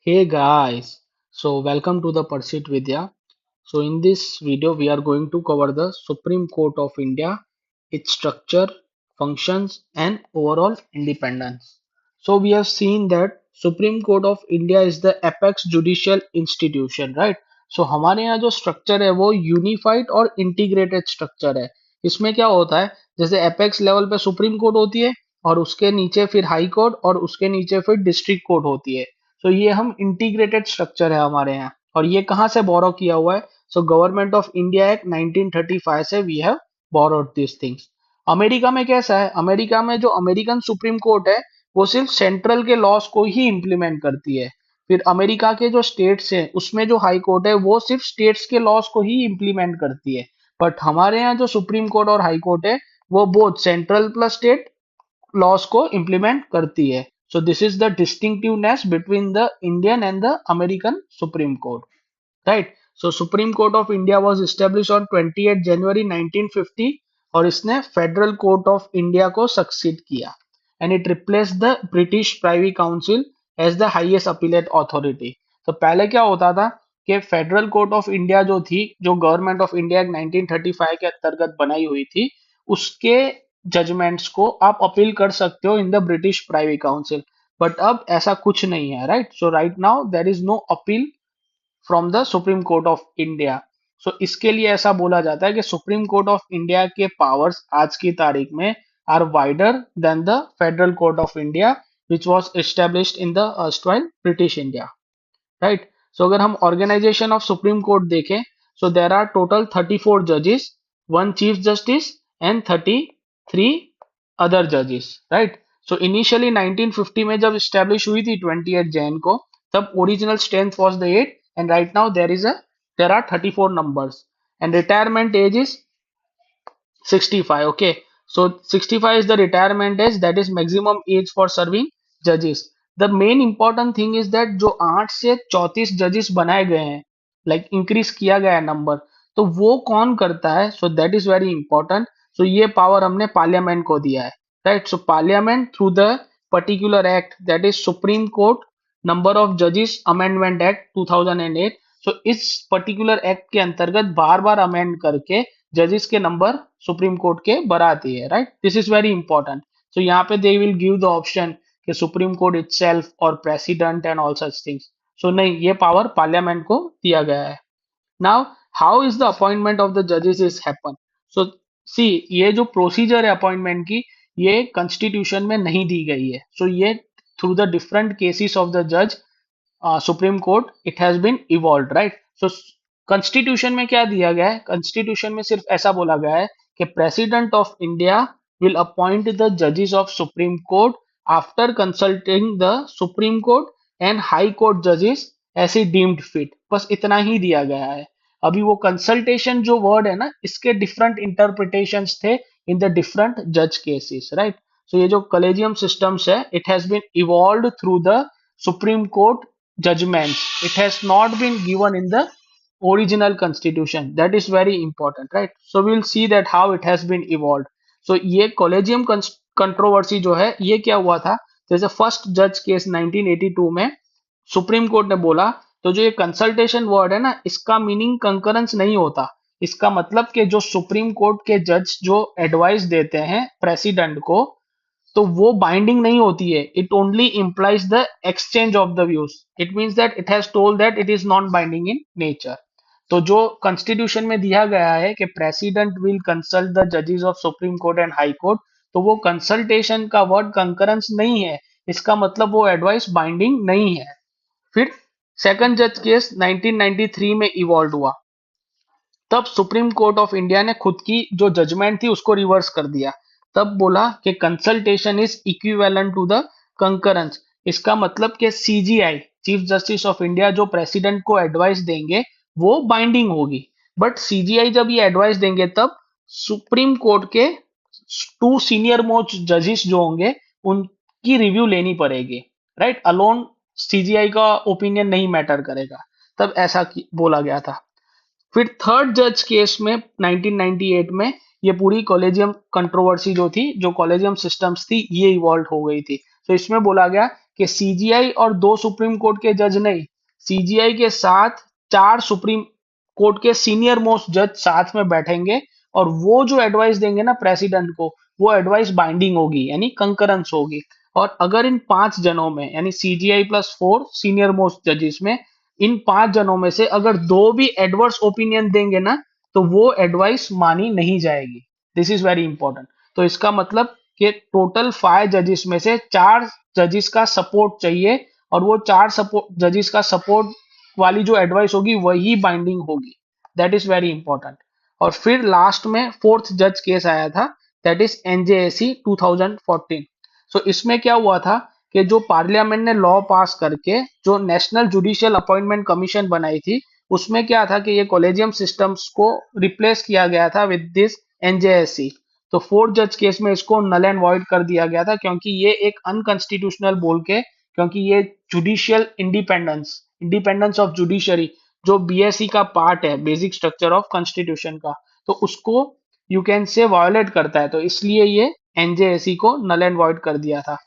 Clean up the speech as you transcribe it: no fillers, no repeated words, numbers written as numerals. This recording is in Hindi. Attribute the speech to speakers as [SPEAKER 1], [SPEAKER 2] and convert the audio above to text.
[SPEAKER 1] Hey guys, so welcome to the Pursuit Vidya. So in this video we are going to cover the Supreme Court of India, its structure, functions and overall independence. So we have seen that Supreme Court of India is the apex judicial institution, right? So हमारे यहाँ जो स्ट्रक्चर है वो यूनिफाइड और इंटीग्रेटेड स्ट्रक्चर है। इसमें क्या होता है, जैसे एपेक्स लेवल पे सुप्रीम कोर्ट होती है और उसके नीचे फिर हाई कोर्ट और उसके नीचे फिर डिस्ट्रिक्ट कोर्ट होती है। तो ये हम इंटीग्रेटेड स्ट्रक्चर है हमारे यहाँ। और ये कहाँ से बोरो किया हुआ है? So government of India act 1935 से we have borrowed this things. America में कैसा है? अमेरिका में जो अमेरिकन सुप्रीम कोर्ट है वो सिर्फ सेंट्रल के लॉस को ही इम्प्लीमेंट करती है। फिर अमेरिका के जो स्टेट्स हैं उसमें जो हाई कोर्ट है वो सिर्फ स्टेट्स के लॉस को ही इम्प्लीमेंट करती है। बट हमारे यहाँ जो सुप्रीम कोर्ट और हाई कोर्ट है वो both central plus state laws को इम्प्लीमेंट करती है। So this is the distinctiveness between the Indian and the American supreme court, right? So supreme court of India was establish on 28 January 1950 और इसने फेडरल कोर्ट ऑफ इंडिया को सक्सीड किया and it replace the British privy council as the highest appellate authority. तो पहले क्या होता था कि फेडरल कोर्ट ऑफ इंडिया जो थी, जो गवर्नमेंट ऑफ इंडिया 1935 के अंतर्गत बनाई हुई थी, उसके जजमेंट्स को आप अपील कर सकते हो in the British privy council. But अब ऐसा कुछ नहीं है, right? So right now there is no appeal from the supreme court of India. So इसके लिए ऐसा बोला जाता है कि सुप्रीम कोर्ट ऑफ इंडिया के पावर्स आज की तारीख में are wider than the federal court of India which was established in the erstwhile British India, right? So अगर हम ऑर्गेनाइजेशन ऑफ सुप्रीम कोर्ट देखें, सो देर आर टोटल 34 जजेस, one chief justice and 33 other जजेस, राइट? सो इनिशियली 1950 में जब स्टैब्लिश हुई थी 28 जैन को, तब original strength was the 8 and right now there are 34 numbers and retirement age is 65. Okay, so 65 is the retirement age, that is maximum age for serving judges. The main important thing is that जो 8 से 34 जजेस बनाए गए हैं, लाइक इंक्रीज किया गया है नंबर, तो वो कौन करता है? So that is very important. So ये पावर हमने पार्लियामेंट को दिया है, right? So parliament through the particular act that is supreme court number of जजेस अमेंडमेंट एक्ट 2008। सो इस पर्टिकुलर एक्ट के अंतर्गत बार बार अमेंड करके जजेस के नंबर सुप्रीम कोर्ट के बढ़ाती है, right? This is very important. So यहाँ पे they will give the option कि सुप्रीम कोर्ट इटसेल्फ और president and all such things. So नहीं, ये पावर पार्लियामेंट को दिया गया है। Now how is the appointment of the जजेस इज हैपन? सो सी, ये जो प्रोसीजर है अपॉइंटमेंट की, ये कॉन्स्टिट्यूशन में नहीं दी गई है। सो ये through the different cases of the जज supreme court it has been evolve, right? So constitution में क्या दिया गया है? कॉन्स्टिट्यूशन में सिर्फ ऐसा बोला गया है कि president of India will appoint the जजेस of supreme court after consulting the supreme court and high court जजेस एज ही डीम्ड फिट। बस इतना ही दिया गया है। अभी वो कंसल्टेशन जो वर्ड है ना, इसके डिफरेंट इंटरप्रिटेशंस थे इन द डिफरेंट जज केसेस, राइट? सो ये जो कलेजियम सिस्टम्स है, it has been evolved through the supreme court judgments. It has not been given in the original constitution. That is very important, right? So we'll see that how it has been evolved. So ये collegium controversy जो है, ये क्या हुआ था? जैसे फर्स्ट जज केस 1982 में सुप्रीम कोर्ट ने बोला, तो जो ये कंसल्टेशन वर्ड है ना, इसका मीनिंग कंकरेंस नहीं होता। इसका मतलब कि जो सुप्रीम कोर्ट के जज जो एडवाइस देते हैं प्रेसिडेंट को, तो वो बाइंडिंग नहीं होती है। It only implies the exchange of the views. It means that it has told that it is non binding in nature. तो जो कॉन्स्टिट्यूशन में दिया गया है कि प्रेसिडेंट विल कंसल्ट द जजेस of supreme court and high court, तो वो कंसल्टेशन का वर्ड कंकरेंस नहीं है। इसका मतलब वो एडवाइस बाइंडिंग नहीं है। फिर सेकंड जज केस 1993 में इवॉल्व हुआ। तब सुप्रीम कोर्ट ऑफ इंडिया ने खुद की जो जजमेंट थी उसको रिवर्स कर दिया। तब बोला कि consultation is equivalent to the concurrence. इसका मतलब कि CJI, chief justice of India, जो प्रेसिडेंट को एडवाइस देंगे वो बाइंडिंग होगी। बट सीजीआई जब ये एडवाइस देंगे तब सुप्रीम कोर्ट के टू सीनियर मोस्ट जजेस जो होंगे उनकी रिव्यू लेनी पड़ेगी, राइट? अलोन सीजीआई का ओपिनियन नहीं मैटर करेगा। तब ऐसा बोला गया था। फिर थर्ड जज केस में 1998 में ये पूरी कॉलेजियम कंट्रोवर्सी जो थी, जो कॉलेजियम सिस्टम्स थी, ये इवॉल्व हो गई थी। तो इसमें बोला गया कि सीजीआई और 2 सुप्रीम कोर्ट के जज नहीं, सीजीआई के साथ 4 सुप्रीम कोर्ट के सीनियर मोस्ट जज साथ में बैठेंगे और वो जो एडवाइस देंगे ना प्रेसिडेंट को, वो एडवाइस बाइंडिंग होगी, यानी कंकरेंस होगी। और अगर इन 5 जनों में, यानी सीजीआई प्लस 4 सीनियर मोस्ट जजेस में, इन 5 जनों में से अगर 2 भी एडवर्स ओपिनियन देंगे ना, तो वो एडवाइस मानी नहीं जाएगी। This is very important. तो इसका मतलब कि टोटल 5 जजेस में से 4 जजेस का सपोर्ट चाहिए, और वो 4 सपोर्ट जजेस का सपोर्ट वाली जो एडवाइस होगी वही बाइंडिंग होगी। That is very important. और फिर लास्ट में फोर्थ जज केस आया था, दैट इज एनजेएसी 2014। सो इसमें क्या हुआ था कि जो पार्लियामेंट ने लॉ पास करके जो नेशनल जुडिशियल अपॉइंटमेंट कमीशन बनाई थी, उसमें क्या था कि ये कॉलेजियम सिस्टम्स को रिप्लेस किया गया था विद दिस एनजेएससी। तो फोर्थ जज केस में इसको नल एंड वॉइड कर दिया गया था, क्योंकि ये एक अनकॉन्स्टिट्यूशनल बोल के, क्योंकि ये judicial independence, independence of judiciary, जो बीएससी का पार्ट है, बेसिक स्ट्रक्चर ऑफ कॉन्स्टिट्यूशन का, तो उसको यू कैन से वायोलेट करता है। तो इसलिए ये एनजेएसी को नल एंड वॉइड कर दिया था।